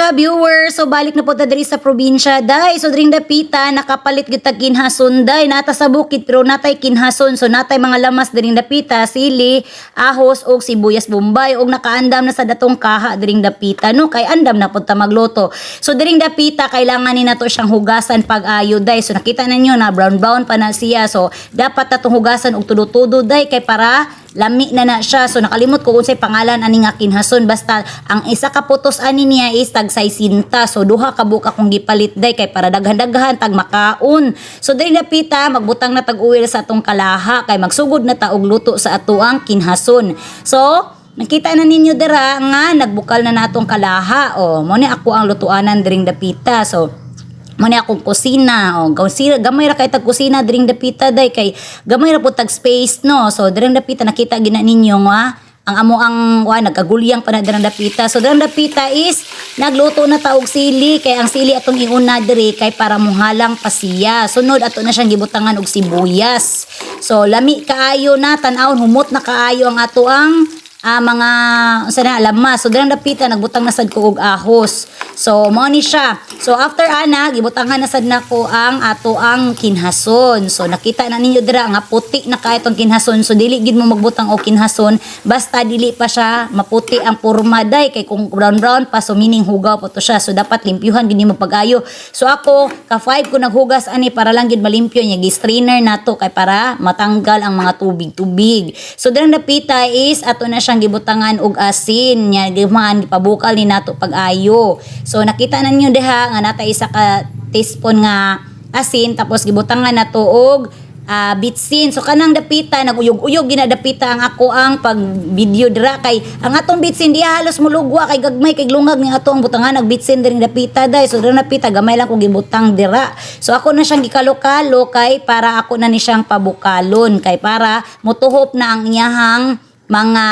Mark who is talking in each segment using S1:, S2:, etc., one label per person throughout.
S1: ka viewers, so balik na po ta diri sa probinsya day. So dring dapita nakapalit gyud tag kinhason day, nata sa bukid pero natay kinhason. So natay mga lamas dring dapita, sili, ahos og sibuyas bombay og nakaandam na sa datong kaha dring dapita no, kay andam na pud ta magluto. So dring dapita kailangan ni nato siyang hugasan pag-ayo day. So nakita ninyo na brown pa na siya. So dapat natong hugasan og tudo-tudo day kay para lami na siya. So nakalimot ko kung say pangalan ani nga kinhason, basta ang isa ka putos ani niya is tag 60. So duha ka buka kong gipalit day kay para daghan-daghan tag makaon. So diri napita magbutang na tag uwil sa atong kalaha kay magsugod na ta og luto sa atuang kinhason. So nakita na ninyo dira nga nagbukal na natong kalaha. O mo ni ako ang lutuanan diring dapita. So mani akong kusina o gamay ra kay tag kusina dring dapita day kay gamay ra pud tag space no. So dring dapita nakita gina ninyo nga ang amo ang nagkagulyang pa na dring dapita. So dring dapita is nagluto na ta og sili kay ang sili atong iuna diri kay para muhalang pa siya. Sunod ato na siyang gibutangan og sibuyas. So lami kaayo na tan-awon humot na kaayo ang ato ang mga sana lamas. So dang dapita nagbutang na sad ko og ahos. So mao ni siya. So after ana gibutangan na sad nako ang ato ang kinhason. So nakita na ninyo dira nga puti na kay itong kinhason. So dili gid mo magbutang og kinhason basta dili pa siya maputi ang porma day kay kung brown pa so meaning hugaw pa to siya. So dapat limpyuhan gid mo pag-ayo. So ako ka 5 ko naghugas ani para lang gid malimpyo niya gi-strainer nato kay para matanggal ang mga tubig. So dang dapita is ato na siyang gibutangan og asin nya giman pabukal ni nato pag-ayo. So nakita na niyo diha nga natay isa ka teaspoon nga asin tapos gibutangan nato og bitsin. So kanang dapita naguyog-uyog ginadapita ang ako ang pag video dira kay ang atong bitsin diha halos mulugwa kay gagmay kay lungag ni ato ang butangan nagbitsin diri dapita day. So dira napita gamay lang ko gibutang dira. So ako na siyang gikalo-kalo kay para ako na ni siyang pabukalon kay para motuhop na ang iyahang mga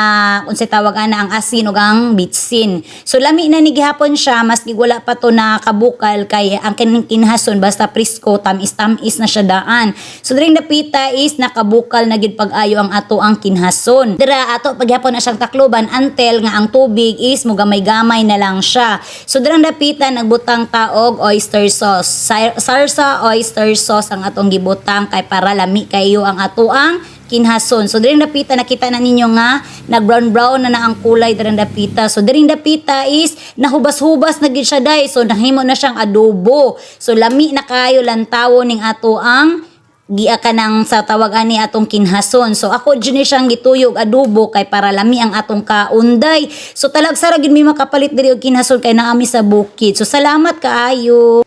S1: unsay tawag ana ang asin ug ang bitsin. So lami na ni gihapon siya maski wala pa to na kabukal kay ang kining kinhason basta presko tamis na siya daan. So dring dapita is nakabukal na gid pag-ayo ang ato ang kinhason. Dira ato paghapon na siyang takloban until nga ang tubig is mugamay-gamay na lang siya. So dira dapita nagbutang taog oyster sauce. Sarsa oyster sauce ang atong gibutang kay para lami kayo ang ato ang kinhason. So diring dapita nakita na ninyo nga nag-brown na ang kulay diring dapita. So diring dapita is nahubas-hubas na gid siya day. So nahimo na siyang adobo. So lami na kayo lantawo ning ato ang giaka nang sa tawagan ni atong kinhason. So ako dini siyang gituyog adobo kay para lami ang atong kaunday. So talagsara gid mi makapalit diri og kinhason kay naami sa bukid. So salamat kaayo.